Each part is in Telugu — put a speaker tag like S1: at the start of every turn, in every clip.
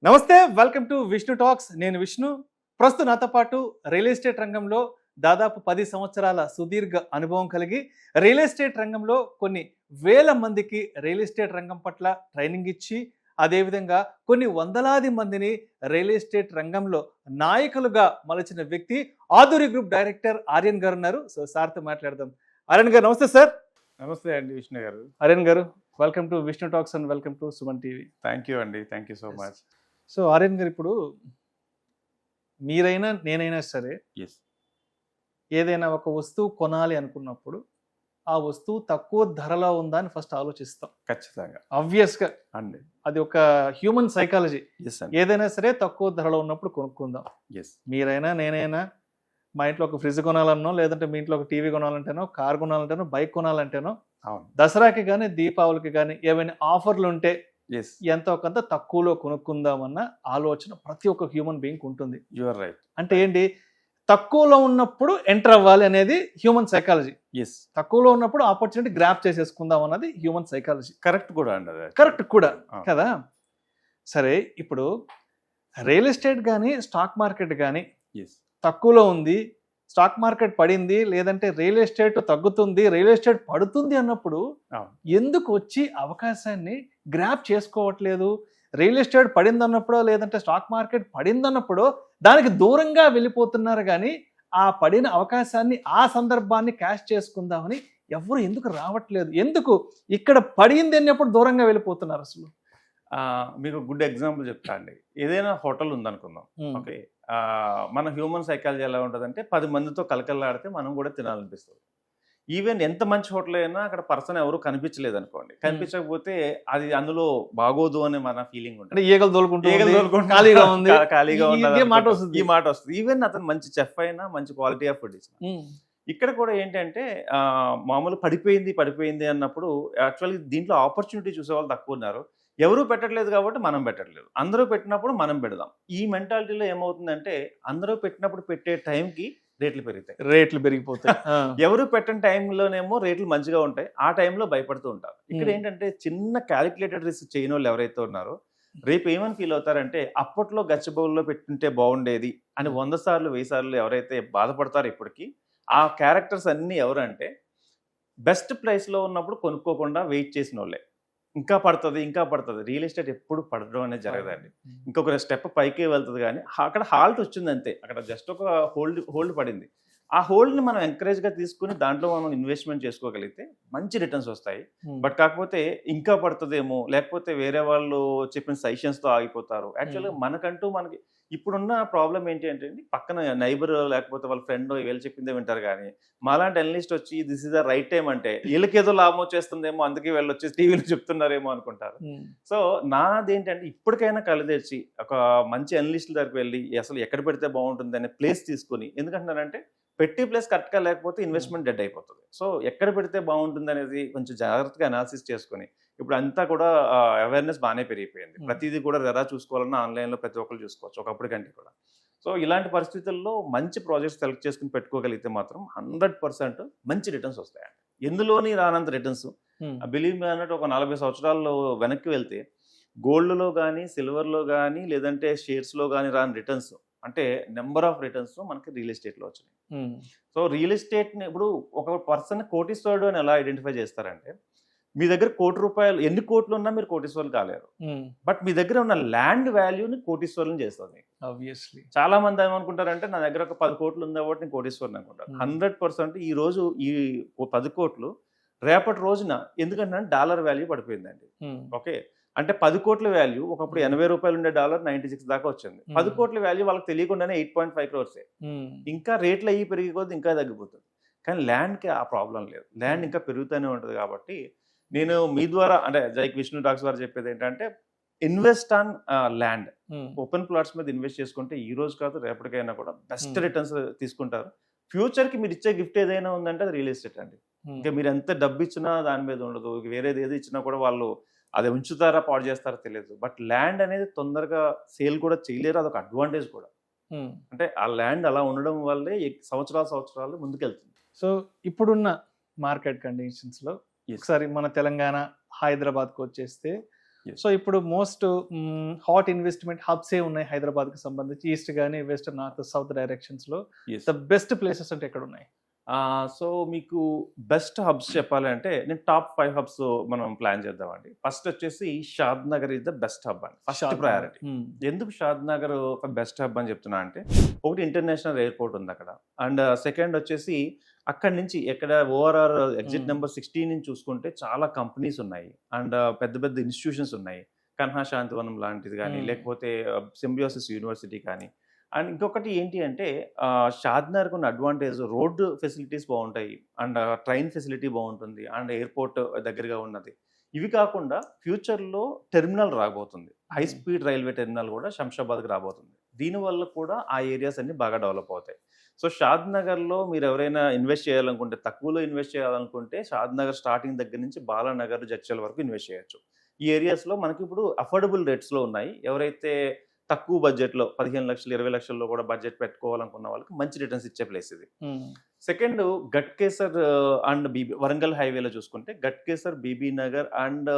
S1: నమస్తే, వెల్కమ్ టు విష్ణు టాక్స్. నేను విష్ణు. ప్రస్తుతం నాతో పాటు రియల్ ఎస్టేట్ రంగంలో దాదాపు 10 సంవత్సరాల సుదీర్ఘ అనుభవం కలిగి రియల్ ఎస్టేట్ రంగంలో కొన్ని వేల మందికి రియల్ ఎస్టేట్ రంగం పట్ల ట్రైనింగ్ ఇచ్చి, అదేవిధంగా కొన్ని వందలాది మందిని రియల్ ఎస్టేట్ రంగంలో నాయకులుగా మలచిన వ్యక్తి ఆధురి గ్రూప్ డైరెక్టర్ ఆర్యన్ గారు ఉన్నారు. సో సార్తో మాట్లాడదాం. ఆర్యన్ గారు నమస్తే సార్.
S2: నమస్తే అండి Vishnu garu.
S1: Aryan garu, welcome to Vishnu talks and welcome to Suman TV.
S2: Thank you అండి, thank you so much.
S1: So Aryan garu, ఇప్పుడు మీరైనా నేనైనా సరే
S2: ఎస్,
S1: ఏదైనా ఒక వస్తువు కొనాలి అనుకున్నప్పుడు ఆ వస్తువు తక్కువ ధరలో ఉందా అని ఫస్ట్ ఆలోచిస్తాం.
S2: ఖచ్చితంగా
S1: ఆబ్వియస్గా
S2: అండి.
S1: అది ఒక హ్యూమన్ సైకాలజీ.
S2: ఎస్ అండి.
S1: ఏదైనా సరే తక్కువ ధరలో ఉన్నప్పుడు కొనుక్కుందాం.
S2: ఎస్,
S1: మీరైనా నేనైనా మా ఇంట్లో ఒక ఫ్రిడ్జ్ కొనాలన్నో, లేదంటే మీ ఇంట్లో ఒక టీవీ కొనాలంటేనో, కార్ కొనాలంటేనో, బైక్ కొనాలంటేనో,
S2: అవును.
S1: దసరాకి కానీ దీపావళికి కానీ ఏమైనా ఆఫర్లు ఉంటే
S2: ఎస్,
S1: ఎంతో కొంత తక్కువలో కొనుక్కుందామన్న ఆలోచన ప్రతి ఒక్క హ్యూమన్ బీయింగ్ ఉంటుంది.
S2: You are right.
S1: అంటే ఏంటి, తక్కువలో ఉన్నప్పుడు ఎంటర్ అవ్వాలి అనేది హ్యూమన్ సైకాలజీ.
S2: ఎస్,
S1: తక్కువలో ఉన్నప్పుడు ఆపర్చునిటీ గ్రాప్ చేసేసుకుందాం అన్నది హ్యూమన్ సైకాలజీ.
S2: కరెక్ట్ కూడా అండి, అది
S1: కరెక్ట్ కూడా
S2: ఆ.
S1: కదా. సరే, ఇప్పుడు రియల్ ఎస్టేట్ కానీ స్టాక్ మార్కెట్ కానీ
S2: ఎస్,
S1: తక్కువలో ఉంది, స్టాక్ మార్కెట్ పడింది, లేదంటే రియల్ ఎస్టేట్ తగ్గుతుంది, రియల్ ఎస్టేట్ పడుతుంది అన్నప్పుడు
S2: అవును.
S1: ఎందుకు వచ్చి అవకాశాన్ని గ్రాప్ చేసుకోవట్లేదు? రియల్ ఎస్టేట్ పడిందన్నప్పుడు, లేదంటే స్టాక్ మార్కెట్ పడిందన్నప్పుడు దానికి దూరంగా వెళ్ళిపోతున్నారు, కానీ ఆ పడిన అవకాశాన్ని, ఆ సందర్భాన్ని క్యాష్ చేసుకుందామని ఎవరు ఎందుకు రావట్లేదు? ఎందుకు ఇక్కడ పడింది అన్నప్పుడు దూరంగా వెళ్ళిపోతున్నారు అసలు?
S2: మీకు గుడ్ ఎగ్జాంపుల్ చెప్తా అండి. ఏదైనా హోటల్ ఉందనుకుందాం. ఓకే, మన హ్యూమన్ సైకాలజీ ఎలా ఉంటుందంటే 10 మందితో కలకల్లాడితే మనం కూడా తినాలనిపిస్తుంది. ఈవెన్ ఎంత మంచి హోటల్ అయినా అక్కడ పర్సన్ ఎవరు కనిపించలేదు అనుకోండి, కనిపించకపోతే అది అందులో బాగోదు అనే మన ఫీలింగ్ ఉంటుంది.
S1: అంటే ఈగలు తోలుకుంటూ
S2: ఖాళీగా
S1: ఈ మాట వస్తుంది.
S2: ఈ మాట వస్తుంది. ఈవెన్ అతను మంచి చెఫ్ అయినా, మంచి క్వాలిటీ ఆఫ్ ఫుడ్ ఇచ్చిన, ఇక్కడ కూడా ఏంటంటే మామూలు పడిపోయింది అన్నప్పుడు యాక్చువల్లీ దీంట్లో ఆపర్చునిటీ చూసే వాళ్ళు తక్కువ ఉన్నారు. ఎవరు పెట్టట్లేదు కాబట్టి మనం పెట్టట్లేదు, అందరూ పెట్టినప్పుడు మనం పెడదాం. ఈ మెంటాలిటీలో ఏమవుతుందంటే అందరూ పెట్టినప్పుడు పెట్టే టైంకి రేట్లు పెరిగిపోతాయి. ఎవరు పెట్టని టైంలోనేమో రేట్లు మంచిగా ఉంటాయి, ఆ టైంలో భయపడుతూ ఉంటారు. ఇక్కడ ఏంటంటే చిన్న క్యాలిక్యులేటెడ్ రిస్క్ చేయని వాళ్ళు ఎవరైతే ఉన్నారో రేపు ఏమని ఫీల్ అవుతారంటే అప్పట్లో గచ్చిబౌల్లో పెట్టుంటే బాగుండేది అని 100 సార్లు 1000 సార్లు ఎవరైతే బాధపడతారో ఇప్పటికీ ఆ క్యారెక్టర్స్ అన్నీ ఎవరంటే బెస్ట్ ప్రైస్లో ఉన్నప్పుడు కొనుక్కోకుండా వెయిట్ చేసిన వాళ్ళే. ఇంకా పడుతుంది. రియల్ ఎస్టేట్ ఎప్పుడు పడడం అనేది జరగదండి. ఇంకొక స్టెప్ పైకే వెళ్తుంది, కానీ అక్కడ హాల్ట్ వచ్చింది అంతే. అక్కడ జస్ట్ ఒక హోల్డ్ పడింది. ఆ హోల్డ్ని మనం ఎంకరేజ్గా తీసుకుని దాంట్లో మనం ఇన్వెస్ట్మెంట్ చేసుకోగలిగితే మంచి రిటర్న్స్ వస్తాయి. బట్ కాకపోతే ఇంకా పడుతుందేమో, లేకపోతే వేరే వాళ్ళు చెప్పిన సజెషన్స్తో ఆగిపోతారు. యాక్చువల్గా మనకి ఇప్పుడున్న ప్రాబ్లం ఏంటి అంటే అండి, పక్కన నైబర్ లేకపోతే వాళ్ళ ఫ్రెండ్ వీళ్ళు చెప్పిందే వింటారు, కానీ మాలాంటి అనలిస్ట్ వచ్చి this is the right time అంటే వీళ్ళకి ఏదో లాభం వచ్చేస్తుందేమో, అందుకే వీళ్ళు వచ్చేసి టీవీలో చెప్తున్నారేమో అనుకుంటారు. సో నాదేంటంటే ఇప్పటికైనా కళ్ళు తెరిచి ఒక మంచి అనలిస్టుల దగ్గరికి వెళ్ళి అసలు ఎక్కడ పెడితే బాగుంటుంది అనే ప్లేస్ తీసుకుని, ఎందుకంటున్నారంటే పెట్టి ప్లేస్ కరెక్ట్గా లేకపోతే ఇన్వెస్ట్మెంట్ డెడ్ అయిపోతుంది. సో ఎక్కడ పెడితే బాగుంటుంది అనేది కొంచెం జాగ్రత్తగా అనాలిసిస్ చేసుకుని, ఇప్పుడు అంతా కూడా అవేర్నెస్ బాగానే పెరిగిపోయింది. ప్రతిదీ కూడా ఎలా చూసుకోవాలన్నా ఆన్లైన్లో ప్రతి ఒక్కరు చూసుకోవచ్చు ఒకప్పుడు కంటే కూడా. సో ఇలాంటి పరిస్థితుల్లో మంచి ప్రాజెక్ట్స్ సెలెక్ట్ చేసుకుని పెట్టుకోగలిగితే మాత్రం 100% మంచి రిటర్న్స్ వస్తాయండి. ఎందులోని రానంత రిటర్న్స్. బిలీవ్ మీ అన్నట్టు ఒక 40 సంవత్సరాల్లో వెనక్కి వెళ్తే గోల్డ్లో కానీ, సిల్వర్లో కానీ, లేదంటే షేర్స్లో కానీ రాని రిటర్న్స్ అంటే నెంబర్ ఆఫ్ రిటర్న్స్ మనకి రియల్ ఎస్టేట్లో వచ్చినాయి. సో రియల్ ఎస్టేట్ని ఇప్పుడు ఒక పర్సన్ కోటీశ్వరుడు అని ఎలా ఐడెంటిఫై చేస్తారంటే, మీ దగ్గర ₹1,00,00,000 ఎన్ని కోట్లు ఉన్నా మీరు కోటీశ్వరులు కాలేరు, బట్ మీ దగ్గర ఉన్న ల్యాండ్ వాల్యూని కోటీశ్వరులను చేస్తుంది.
S1: ఆబ్వియస్లీ
S2: చాలా మంది ఏమనుకుంటారంటే నా దగ్గర ఒక 10 కోట్లు ఉంది కాబట్టి నేను కోటీశ్వరుని అనుకుంటారు. 100% ఈ రోజు ఈ 10 కోట్లు రేపటి రోజున, ఎందుకంటే డాలర్ వాల్యూ పడిపోయిందండి. ఓకే, అంటే 10 కోట్ల వాల్యూ ఒకప్పుడు ₹80 ఉండే డాలర్ 96 దాకా వచ్చింది. 10 కోట్ల వాల్యూ వాళ్ళకి తెలియకుండానే 8.5 crores. ఇంకా రేట్లు అయ్యి పెరిగిపోతే ఇంకా తగ్గిపోతుంది. కానీ ల్యాండ్కి ఆ ప్రాబ్లం లేదు, ల్యాండ్ ఇంకా పెరుగుతూనే ఉంటుంది. కాబట్టి నేను మీ ద్వారా అంటే జైక్ విష్ణు టాక్స్ వారు చెప్పేది ఏంటంటే invest on land, open plots మీద ఇన్వెస్ట్ చేసుకుంటే ఈ రోజు కాదు రేపటికైనా కూడా బెస్ట్ రిటర్న్స్ తీసుకుంటారు. ఫ్యూచర్కి మీరు ఇచ్చే గిఫ్ట్ ఏదైనా ఉందంటే అది రియల్ ఎస్టేట్ అండి. ఇంకా మీరు ఎంత డబ్బు ఇచ్చినా దాని మీద ఉండదు, వేరేది ఏది ఇచ్చినా కూడా వాళ్ళు అది ఉంచుతారా పాడు చేస్తారో తెలియదు. బట్ ల్యాండ్ అనేది తొందరగా సేల్ కూడా చేయలేరు, అదొక అడ్వాంటేజ్ కూడా. అంటే ఆ ల్యాండ్ అలా ఉండడం వల్లే సంవత్సరాలు ముందుకెళ్తుంది.
S1: సో ఇప్పుడున్న మార్కెట్ కండిషన్స్లో ఒకసారి మన తెలంగాణ హైదరాబాద్కు వచ్చేస్తే
S2: Yes.
S1: సో ఇప్పుడు మోస్ట్ హాట్ ఇన్వెస్ట్మెంట్ హబ్స్ ఏ ఉన్నాయి హైదరాబాద్కి సంబంధించి, ఈస్ట్ కానీ వెస్ట్, నార్త్, సౌత్ డైరెక్షన్స్లో
S2: Yes.
S1: ద బెస్ట్ ప్లేసెస్ అంటే ఎక్కడ ఉన్నాయి?
S2: సో మీకు బెస్ట్ హబ్స్ చెప్పాలంటే నేను టాప్ 5 హబ్స్ మనం ప్లాన్ చేద్దామండి. ఫస్ట్ వచ్చేసి Shadnagar is the best hub అండి, ఫస్ట్ ప్రయారిటీ. ఎందుకు షాద్ నగర్ ఒక బెస్ట్ హబ్ అని చెప్తున్నా అంటే, ఒకటి ఇంటర్నేషనల్ ఎయిర్పోర్ట్ ఉంది అక్కడ, అండ్ సెకండ్ వచ్చేసి అక్కడి నుంచి ఎక్కడ ఓఆర్ఆర్ ఎగ్జిట్ నెంబర్ 16 నుంచి చూసుకుంటే చాలా కంపెనీస్ ఉన్నాయి, అండ్ పెద్ద పెద్ద ఇన్స్టిట్యూషన్స్ ఉన్నాయి, కన్హా శాంతివనం లాంటిది కానీ, లేకపోతే సింబియోసిస్ యూనివర్సిటీ కానీ. అండ్ ఇంకొకటి ఏంటి అంటే షాద్నగర్కి ఉన్న అడ్వాంటేజ్ రోడ్డు ఫెసిలిటీస్ బాగుంటాయి, అండ్ ట్రైన్ ఫెసిలిటీ బాగుంటుంది, అండ్ ఎయిర్పోర్ట్ దగ్గరగా ఉన్నది. ఇవి కాకుండా ఫ్యూచర్లో టెర్మినల్ రాబోతుంది, హై స్పీడ్ రైల్వే టెర్మినల్ కూడా శంషాబాద్కి రాబోతుంది. దీనివల్ల కూడా ఆ ఏరియాస్ అన్ని బాగా డెవలప్ అవుతాయి. సో షాద్ నగర్లో మీరు ఎవరైనా ఇన్వెస్ట్ చేయాలనుకుంటే, తక్కువలో ఇన్వెస్ట్ చేయాలనుకుంటే షాద్ నగర్ స్టార్టింగ్ దగ్గర నుంచి బాలానగర్, జడ్చల్ వరకు ఇన్వెస్ట్ చేయొచ్చు. ఈ ఏరియాస్లో మనకి ఇప్పుడు అఫోర్డబుల్ రేట్స్లో ఉన్నాయి. ఎవరైతే తక్కువ బడ్జెట్లో 15 లక్షలు 20 లక్షల్లో కూడా బడ్జెట్ పెట్టుకోవాలనుకున్న వాళ్ళకి మంచి రిటర్న్స్ ఇచ్చే ప్లేస్ ఇది. Second Ghatkesar and B B Warangal హైవేలో చూసుకుంటే గట్కేసర్, బీబీ నగర్ అండ్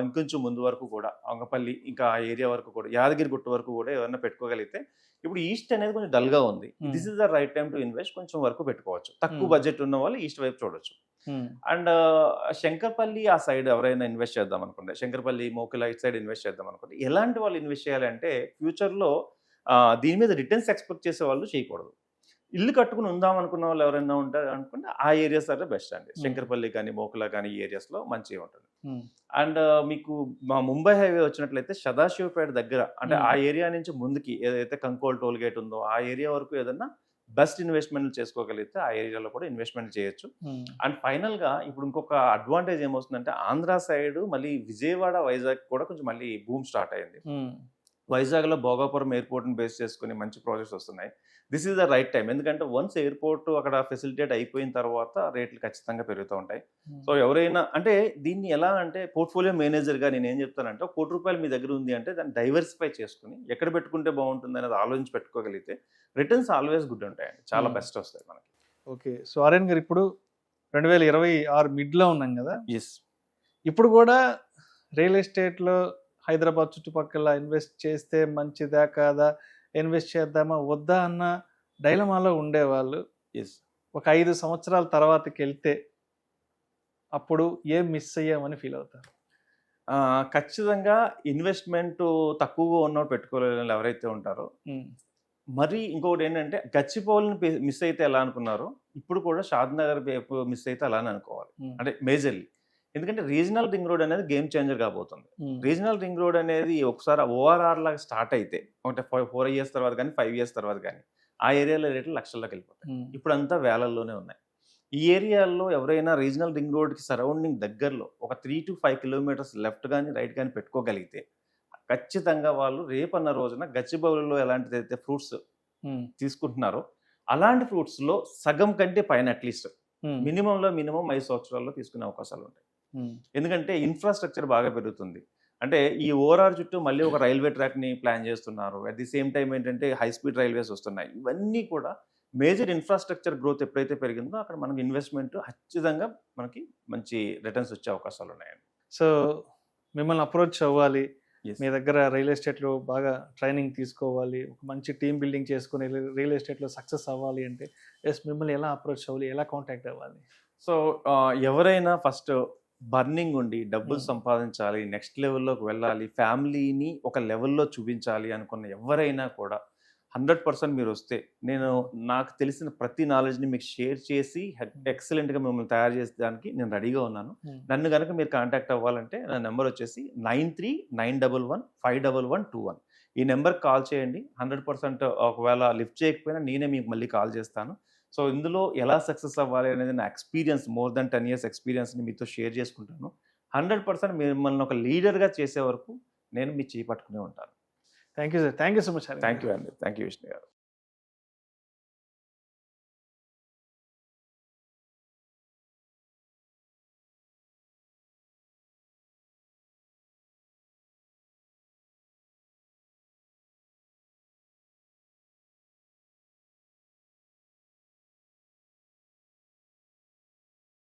S2: ఇంకొంచెం ముందు వరకు కూడా అంగపల్లి, ఇంకా ఆ ఏరియా వరకు కూడా యాదగిరి గుట్ట వరకు కూడా ఎవరైనా పెట్టుకోగలిగితే, ఇప్పుడు ఈస్ట్ అనేది కొంచెం డల్గా ఉంది, this is the right time to invest. కొంచెం వరకు పెట్టుకోవచ్చు, తక్కువ బడ్జెట్ ఉన్న వాళ్ళు ఈస్ట్ వైపు చూడొచ్చు. అండ్ శంకర్పల్లి ఆ సైడ్ ఎవరైనా ఇన్వెస్ట్ చేద్దాం అనుకుంటే, శంకర్పల్లి, మోకిలా ఇటు సైడ్ ఇన్వెస్ట్ చేద్దాం అనుకుంటే, ఎలాంటి వాళ్ళు ఇన్వెస్ట్ చేయాలంటే ఫ్యూచర్లో దీని మీద రిటర్న్స్ ఎక్స్పెక్ట్ చేసే వాళ్ళు చేయకూడదు. ఇల్లు కట్టుకుని ఉందాం అనుకున్న వాళ్ళు ఎవరైనా ఉంటారు అనుకుంటే ఆ ఏరియాస్ అయితే బెస్ట్ అండి. శంకర్పల్లి కానీ, మోకిలా కానీ ఈ ఏరియాస్లో మంచిగా ఉంటుంది. అండ్ మీకు మా ముంబై హైవే వచ్చినట్లయితే సదాశివపేట దగ్గర, అంటే ఆ ఏరియా నుంచి ముందుకి ఏదైతే కంకోల్ టోల్ గేట్ ఉందో ఆ ఏరియా వరకు ఏదన్నా బెస్ట్ ఇన్వెస్ట్మెంట్ చేసుకోగలిగితే ఆ ఏరియాలో కూడా ఇన్వెస్ట్మెంట్ చేయొచ్చు. అండ్ ఫైనల్గా ఇప్పుడు ఇంకొక అడ్వాంటేజ్ ఏమొస్తుందంటే, ఆంధ్ర సైడ్ మళ్ళీ విజయవాడ, వైజాగ్ కూడా కొంచెం మళ్ళీ బూమ్ స్టార్ట్ అయింది. వైజాగ్లో భోగాపురం ఎయిర్పోర్ట్ని బేస్ చేసుకుని మంచి ప్రాజెక్ట్స్ వస్తున్నాయి. This is the right time, ఎందుకంటే వన్స్ ఎయిర్పోర్ట్ అక్కడ ఫెసిలిటేట్ అయిపోయిన తర్వాత రేట్లు ఖచ్చితంగా పెరుగుతూ ఉంటాయి. సో ఎవరైనా అంటే దీన్ని ఎలా అంటే పోర్ట్ఫోలియో మేనేజర్గా నేను ఏం చెప్తానంటే, ₹1,00,00,000 మీ దగ్గర ఉంది అంటే దాన్ని డైవర్సిఫై చేసుకుని ఎక్కడ పెట్టుకుంటే బాగుంటుంది అనేది ఆలోచించి పెట్టుకోగలిగితే రిటర్న్స్ ఆల్వేస్ గుడ్ ఉంటాయండి, చాలా బెస్ట్ వస్తాయి మనకి.
S1: ఓకే, సో ఆర్యన్ గారు ఇప్పుడు 2026 మిడ్లో ఉన్నాం కదా.
S2: ఎస్,
S1: ఇప్పుడు కూడా రియల్ ఎస్టేట్లో హైదరాబాద్ చుట్టుపక్కల ఇన్వెస్ట్ చేస్తే మంచిదా కాదా, ఇన్వెస్ట్ చేద్దామా వద్దా అన్న డైలమాలో ఉండేవాళ్ళు
S2: ఎస్,
S1: ఒక 5 సంవత్సరాల తర్వాతకి వెళ్తే అప్పుడు ఏం మిస్ అయ్యామని ఫీల్ అవుతారు?
S2: ఖచ్చితంగా ఇన్వెస్ట్మెంట్ తక్కువగా ఉన్నప్పుడు పెట్టుకోలేని ఎవరైతే ఉంటారో, మరి ఇంకొకటి ఏంటంటే గచ్చిబౌలిని మిస్ అయితే ఎలా అనుకున్నారో, ఇప్పుడు కూడా షాద్ నగర్ మిస్ అయితే అలానే అనుకోవాలి. అంటే మేజర్లీ ఎందుకంటే రీజనల్ రింగ్ రోడ్ అనేది గేమ్ చేంజర్ కాబోతుంది. రీజనల్ రింగ్ రోడ్ అనేది ఒకసారి ఓఆర్ఆర్ లాగా స్టార్ట్ అయితే, అంటే 4 years తర్వాత కానీ 5 years తర్వాత కానీ ఆ ఏరియాలో రేట్లు లక్షల్లోకి వెళ్ళిపోతాయి. ఇప్పుడు అంతా వేలల్లోనే ఉన్నాయి. ఈ ఏరియాల్లో ఎవరైనా రీజనల్ రింగ్ రోడ్కి సరౌండింగ్ దగ్గరలో ఒక 3 to 5 kilometers లెఫ్ట్ కానీ రైట్ కానీ పెట్టుకోగలిగితే ఖచ్చితంగా వాళ్ళు రేపన్న రోజున గచ్చిబౌలిలో ఎలాంటిదైతే ఫ్రూట్స్ తీసుకుంటున్నారో అలాంటి ఫ్రూట్స్లో సగం కంటే పైన అట్లీస్ట్ మినిమం 5 సంవత్సరాల్లో తీసుకునే అవకాశాలు ఉంటాయి. ఎందుకంటే ఇన్ఫ్రాస్ట్రక్చర్ బాగా పెరుగుతుంది. అంటే ఈ ఓఆర్ఆర్ చుట్టూ మళ్ళీ ఒక రైల్వే ట్రాక్ని ప్లాన్ చేస్తున్నారు. అట్ ది సేమ్ టైం ఏంటంటే హై స్పీడ్ రైల్వేస్ వస్తున్నాయి. ఇవన్నీ కూడా మేజర్ ఇన్ఫ్రాస్ట్రక్చర్ గ్రోత్ ఎప్పుడైతే పెరిగిందో అక్కడ మనకి ఇన్వెస్ట్మెంట్ ఖచ్చితంగా మనకి మంచి రిటర్న్స్ వచ్చే అవకాశాలు ఉన్నాయండి.
S1: సో మిమ్మల్ని అప్రోచ్ అవ్వాలి, మీ దగ్గర రియల్ ఎస్టేట్లో బాగా ట్రైనింగ్ తీసుకోవాలి, ఒక మంచి టీమ్ బిల్డింగ్ చేసుకుని రియల్ ఎస్టేట్లో సక్సెస్ అవ్వాలి అంటే మిమ్మల్ని ఎలా అప్రోచ్ అవ్వాలి, ఎలా కాంటాక్ట్ అవ్వాలి?
S2: సో ఎవరైనా ఫస్ట్ బర్నింగ్ ఉండి డబ్బులు సంపాదించాలి, నెక్స్ట్ లెవెల్లోకి వెళ్ళాలి, ఫ్యామిలీని ఒక లెవెల్లో చూపించాలి అనుకున్న ఎవరైనా కూడా 100% మీరు వస్తే నేను నాకు తెలిసిన ప్రతి నాలెడ్జ్ని మీకు షేర్ చేసి ఎక్సలెంట్గా మిమ్మల్ని తయారు చేసేదానికి నేను రెడీగా ఉన్నాను. నన్ను కనుక మీరు కాంటాక్ట్ అవ్వాలంటే నా నెంబర్ వచ్చేసి 9391151121. ఈ నెంబర్కి కాల్ చేయండి. 100% ఒకవేళ లిఫ్ట్ చేయకపోయినా నేనే మీకు మళ్ళీ కాల్ చేస్తాను. సో ఇందులో ఎలా సక్సెస్ అవ్వాలి అనేది నా ఎక్స్పీరియన్స్, మోర్ దెన్ 10 years ఎక్స్పీరియన్స్ని మీతో షేర్ చేసుకుంటాను. 100% మిమ్మల్ని ఒక లీడర్గా చేసే వరకు నేను మీ చేయి పట్టుకునే ఉంటాను.
S1: Thank you sir, thank you so much.
S2: Thank you అండి, థ్యాంక్ యూ విష్ణు గారు.